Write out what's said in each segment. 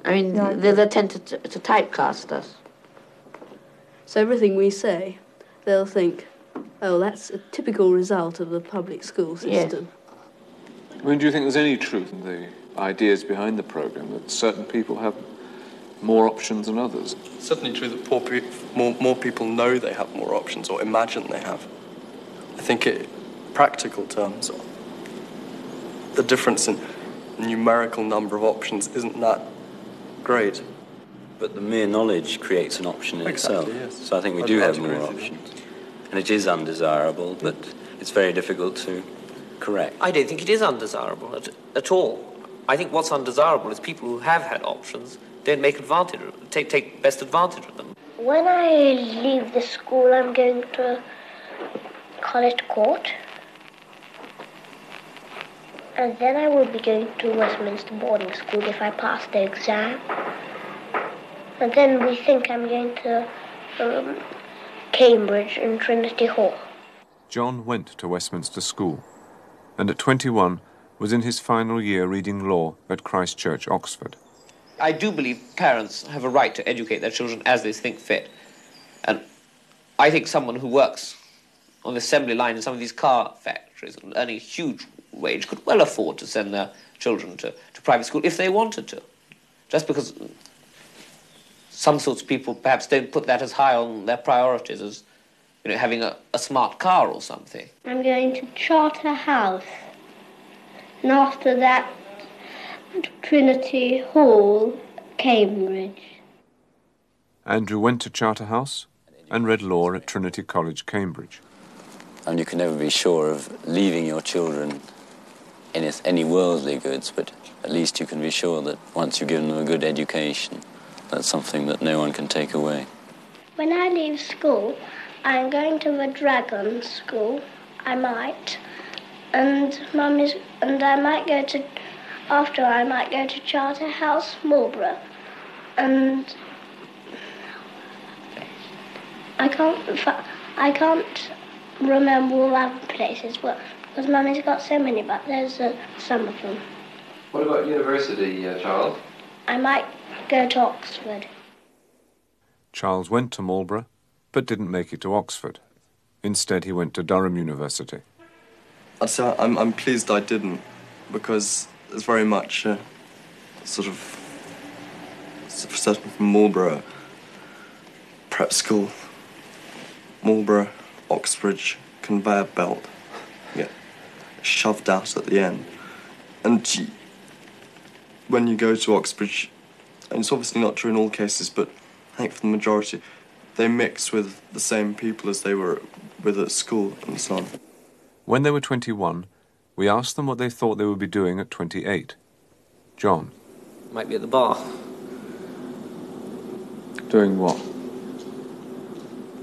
I mean, they tend to typecast us. So everything we say, they'll think, oh, that's a typical result of the public school system. Yes. I mean, do you think there's any truth in the ideas behind the programme, that certain people have more options than others? It's certainly true that more people know they have more options or imagine they have. I think in practical terms, the difference in numerical number of options isn't that great. But the mere knowledge creates an option in itself. Yes. So I think we do have more options. And it is undesirable, but it's very difficult to correct. I don't think it is undesirable at all. I think what's undesirable is people who have had options don't take best advantage of them. When I leave the school, I'm going to College Court. And then I will be going to Westminster boarding school if I pass the exam. And then we think I'm going to Cambridge and Trinity Hall. John went to Westminster School, and at 21 was in his final year reading law at Christ Church, Oxford. I do believe parents have a right to educate their children as they think fit. And I think someone who works on the assembly line in some of these car factories earning a huge wage could well afford to send their children to private school if they wanted to. Just because some sorts of people perhaps don't put that as high on their priorities as, having a smart car or something. I'm going to Charterhouse. And after that, Trinity Hall, Cambridge. Andrew went to Charterhouse and read law at Trinity College, Cambridge. And you can never be sure of leaving your children any worldly goods, but at least you can be sure that once you've given them a good education, that's something that no one can take away. When I leave school, I'm going to the Dragon School. I might. And I might go to, I might go to Charterhouse, Marlborough. And I can't remember all other places, but because Mummy's got so many, but there's some of them. What about university, Charles? I might go to Oxford. Charles went to Marlborough, but didn't make it to Oxford. Instead, he went to Durham University. I'd say I'm pleased I didn't, because it's very much certainly from Marlborough, prep school, Marlborough, Oxbridge, conveyor belt, get shoved out at the end. And when you go to Oxbridge, and it's obviously not true in all cases, but I think for the majority, they mix with the same people as they were with at school and so on. When they were 21, we asked them what they thought they would be doing at 28. John. Might be at the bar. Doing what?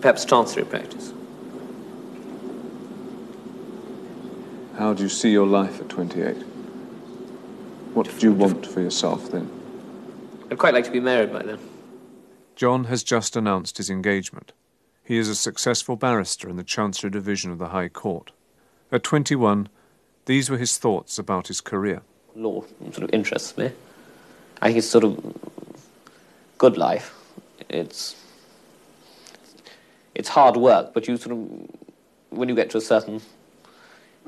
Perhaps chancery practice. How do you see your life at 28? What do you want for yourself then? I'd quite like to be married by then. John has just announced his engagement. He is a successful barrister in the Chancery Division of the High Court. At 21, these were his thoughts about his career. Law sort of interests me. I think it's sort of good life. It's hard work, but you sort of, when you get to a certain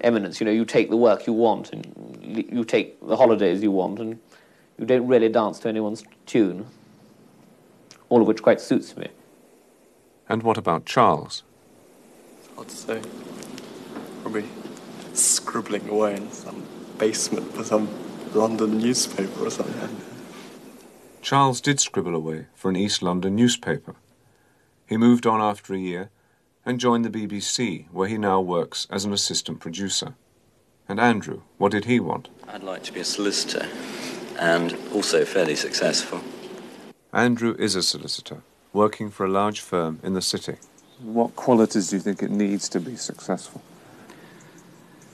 eminence, you take the work you want, and you take the holidays you want, and you don't really dance to anyone's tune, all of which quite suits me. And what about Charles? Hard to say. Probably scribbling away in some basement for some London newspaper or something. Charles did scribble away for an East London newspaper. He moved on after a year and joined the BBC, where he now works as an assistant producer. And Andrew, what did he want? I'd like to be a solicitor, and also fairly successful. Andrew is a solicitor, working for a large firm in the city. What qualities do you think it needs to be successful?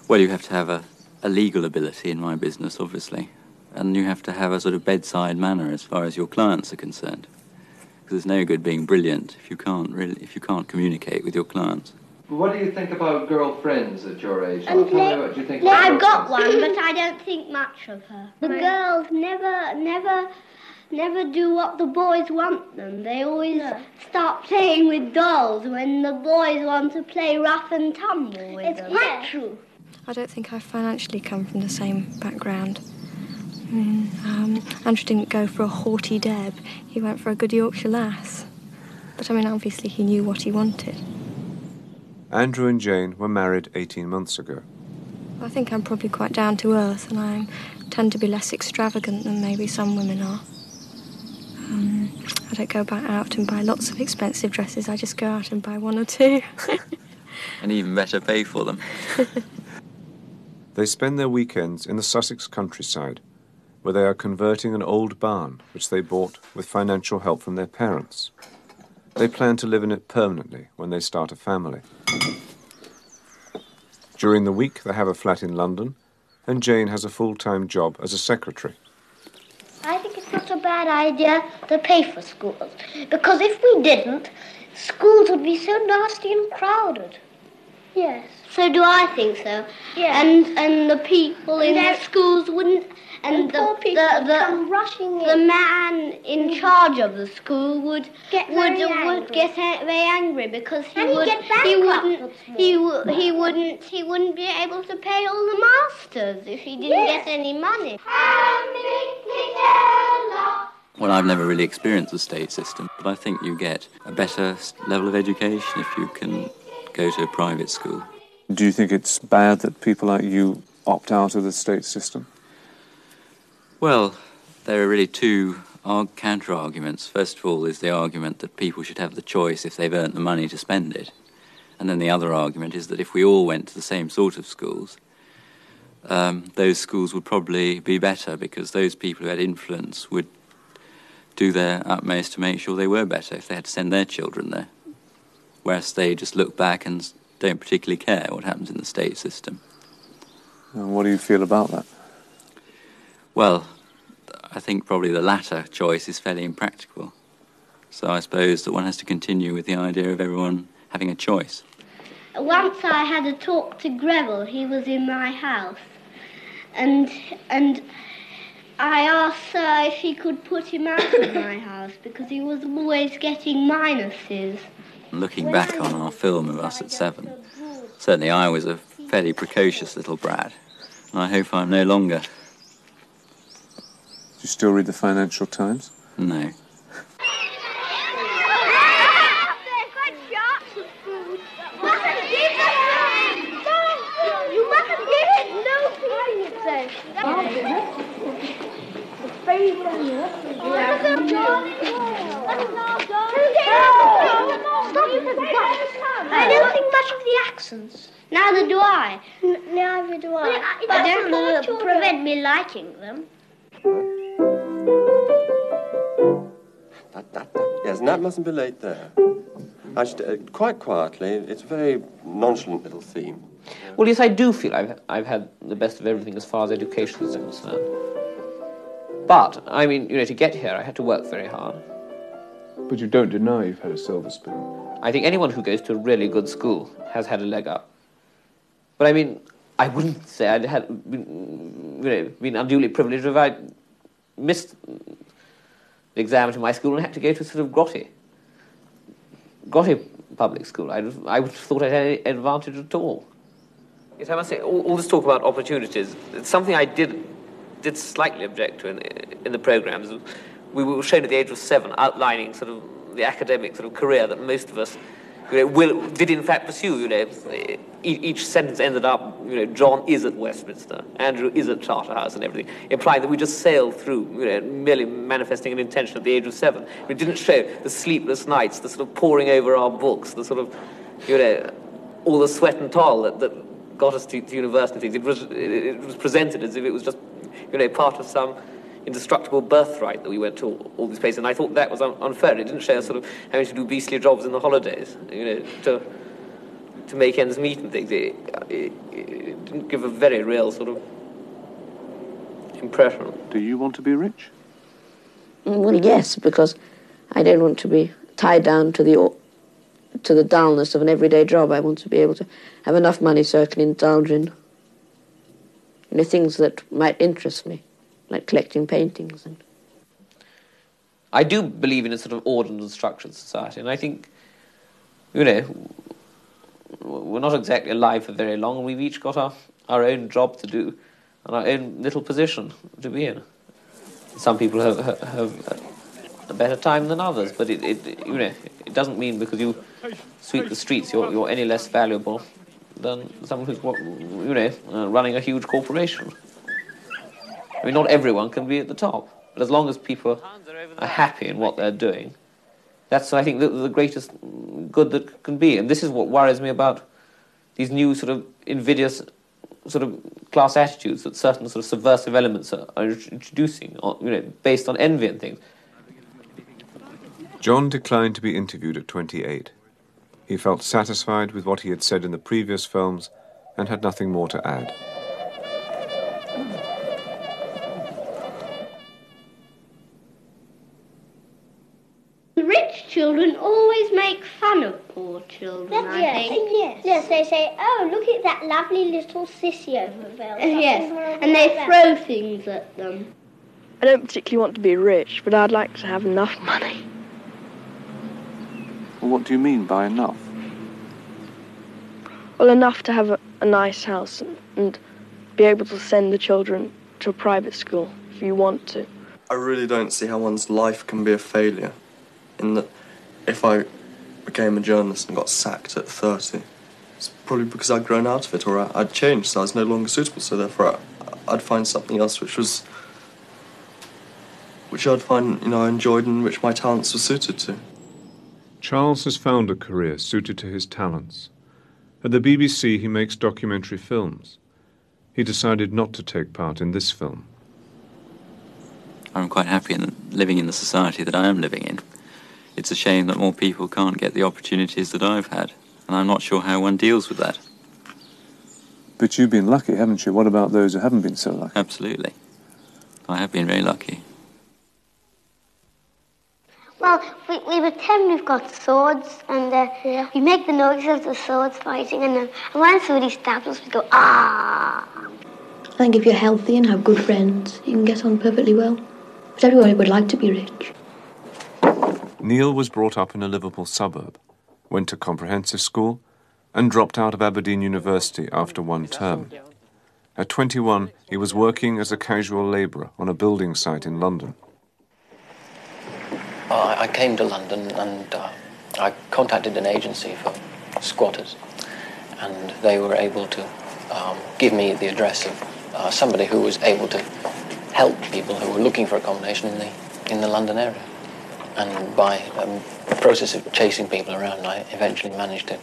Well, you have to have a legal ability in my business, obviously, and you have to have a sort of bedside manner as far as your clients are concerned. Because there's no good being brilliant if you can't communicate with your clients. What do you think about girlfriends at your age? Tell me what you think. I've got one, but I don't think much of her. The girls never never do what the boys want them. They always start playing with dolls when the boys want to play rough and tumble with them. It's quite true. I don't think I financially come from the same background. Andrew didn't go for a haughty Deb. He went for a good Yorkshire lass. But, obviously he knew what he wanted. Andrew and Jane were married 18 months ago. I think I'm probably quite down to earth, and I tend to be less extravagant than maybe some women are. I don't go out and buy lots of expensive dresses. I just go out and buy one or two. And even better, pay for them. They spend their weekends in the Sussex countryside, where they are converting an old barn which they bought with financial help from their parents. They plan to live in it permanently when they start a family. During the week, they have a flat in London, and Jane has a full-time job as a secretary. I think it's not a bad idea to pay for schools, because if we didn't, schools would be so nasty and crowded. Yes. So do I think so. Yeah. And the people in the schools wouldn't, and the man in charge of the school would get very angry because he wouldn't be able to pay all the masters if he didn't get any money. Well, I've never really experienced the state system, but I think you get a better level of education if you can go to a private school. Do you think it's bad that people like you opt out of the state system? Well, there are really two counter-arguments. First of all is the argument that people should have the choice if they've earned the money to spend it. And then the other argument is that if we all went to the same sort of schools, those schools would probably be better because those people who had influence would do their utmost to make sure they were better if they had to send their children there. Whereas they just look back and don't particularly care what happens in the state system. And what do you feel about that? Well, I think probably the latter choice is fairly impractical. So I suppose that one has to continue with the idea of everyone having a choice. Once I had a talk to Greville. He was in my house. And I asked Sir if he could put him out of my house because he was always getting minuses. Looking back on our film of us at 7, certainly I was a fairly precocious little brat, and I hope I'm no longer. Do you still read the Financial Times? No. I don't think much of the accents. Neither do I. Neither do I. But don't prevent me liking them. Yes, and that mustn't be late there. Quite quietly, it's a very nonchalant little theme. Well, yes, I do feel I've had the best of everything as far as education is concerned. But, I mean, to get here, I had to work very hard. But you don't deny you've had a silver spoon. I think anyone who goes to a really good school has had a leg up. But, I mean, I wouldn't say I'd been unduly privileged if I missed the exam to my school and had to go to sort of grotty public school. I would have thought I had any advantage at all. Yes, I must say, all this talk about opportunities, it's something I did slightly object to in the programmes. We were shown at the age of 7 outlining sort of the academic sort of career that most of us did in fact pursue. Each sentence ended up, John is at Westminster, Andrew is at Charterhouse and everything, implying that we just sailed through, merely manifesting an intention at the age of 7. We didn't show the sleepless nights, the sort of poring over our books, the sort of, all the sweat and toil that got us to university. It was presented as if it was just, part of some indestructible birthright that we went to all these places, and I thought that was unfair. It didn't show us sort of having to do beastly jobs in the holidays, to make ends meet and things. It didn't give a very real sort of impression. Do you want to be rich? Well, yes, because I don't want to be tied down to the dullness of an everyday job. I want to be able to have enough money so I can indulge in things that might interest me, like collecting paintings. I do believe in a sort of ordered and structured society, and I think, you know, we're not exactly alive for very long, and we've each got our own job to do and our own little position to be in. Some people have a better time than others, but it doesn't mean because you sweep the streets you're any less valuable than someone who's, running a huge corporation. I mean, not everyone can be at the top, but as long as people are happy in what they're doing, that's, I think, the greatest good that can be. And this is what worries me about these new sort of invidious sort of class attitudes that certain sort of subversive elements are introducing, based on envy and things. John declined to be interviewed at 28. He felt satisfied with what he had said in the previous films and had nothing more to add. Rich children always make fun of poor children, I think. Yes. Yes, they say, oh, look at that lovely little sissy over there. Yes, and they throw things at them. I don't particularly want to be rich, but I'd like to have enough money. Well, what do you mean by enough? Well, enough to have a nice house and be able to send the children to a private school if you want to. I really don't see how one's life can be a failure. In that, if I became a journalist and got sacked at 30, it's probably because I'd grown out of it, or I'd changed, so I was no longer suitable, so therefore I'd find something else which I'd find, I enjoyed and which my talents were suited to. Charles has found a career suited to his talents. At the BBC, he makes documentary films. He decided not to take part in this film. I'm quite happy in living in the society that I am living in. It's a shame that more people can't get the opportunities that I've had, and I'm not sure how one deals with that. But you've been lucky, haven't you? What about those who haven't been so lucky? Absolutely. I have been very lucky. Well, we pretend we've got swords, and we make the noises of the swords fighting, and when somebody stabs us, we go, ah! I think if you're healthy and have good friends, you can get on perfectly well. But everybody would like to be rich. Neil was brought up in a Liverpool suburb, went to comprehensive school, and dropped out of Aberdeen University after one term. At 21, he was working as a casual labourer on a building site in London. I came to London and I contacted an agency for squatters, and they were able to give me the address of somebody who was able to help people who were looking for accommodation in the London area. And by a process of chasing people around, I eventually managed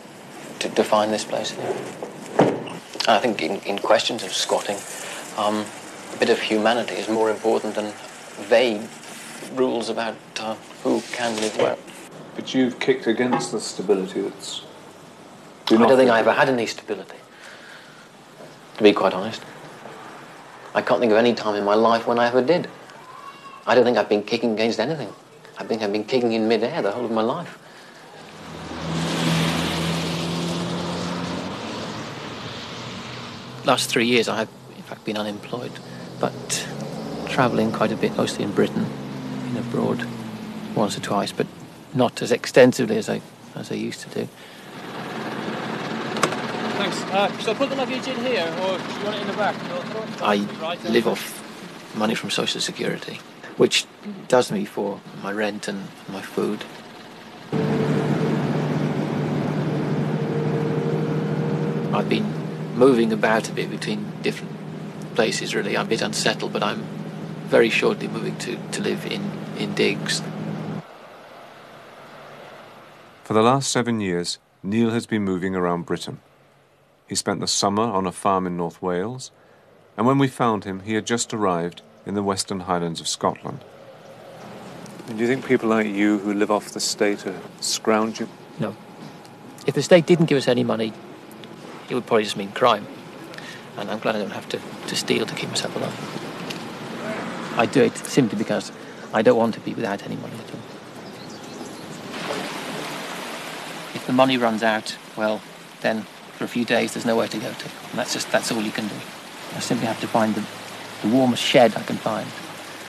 to find this place here. I think in questions of squatting, a bit of humanity is more important than vague rules about who can live where. But you've kicked against the stability that's... I don't think I ever had any stability, to be quite honest. I can't think of any time in my life when I ever did. I don't think I've been kicking against anything. I think I've been kicking in mid-air the whole of my life. Last 3 years I have, in fact, been unemployed, but travelling quite a bit, mostly in Britain, been abroad once or twice, but not as extensively as I used to do. Thanks. Shall I put the luggage in here, or do you want it in the back? I live off money from Social Security, which does me for my rent and my food. I've been moving about a bit between different places, really. I'm a bit unsettled, but I'm very shortly moving to live in digs. For the last 7 years, Neil has been moving around Britain. He spent the summer on a farm in North Wales, and when we found him, he had just arrived in the Western Highlands of Scotland. And do you think people like you who live off the state are scrounging? No. If the state didn't give us any money, it would probably just mean crime. And I'm glad I don't have to steal to keep myself alive. I do it simply because I don't want to be without any money at all. If the money runs out, well, then for a few days there's nowhere to go to. And that's all you can do. I simply have to find the warmest shed I can find.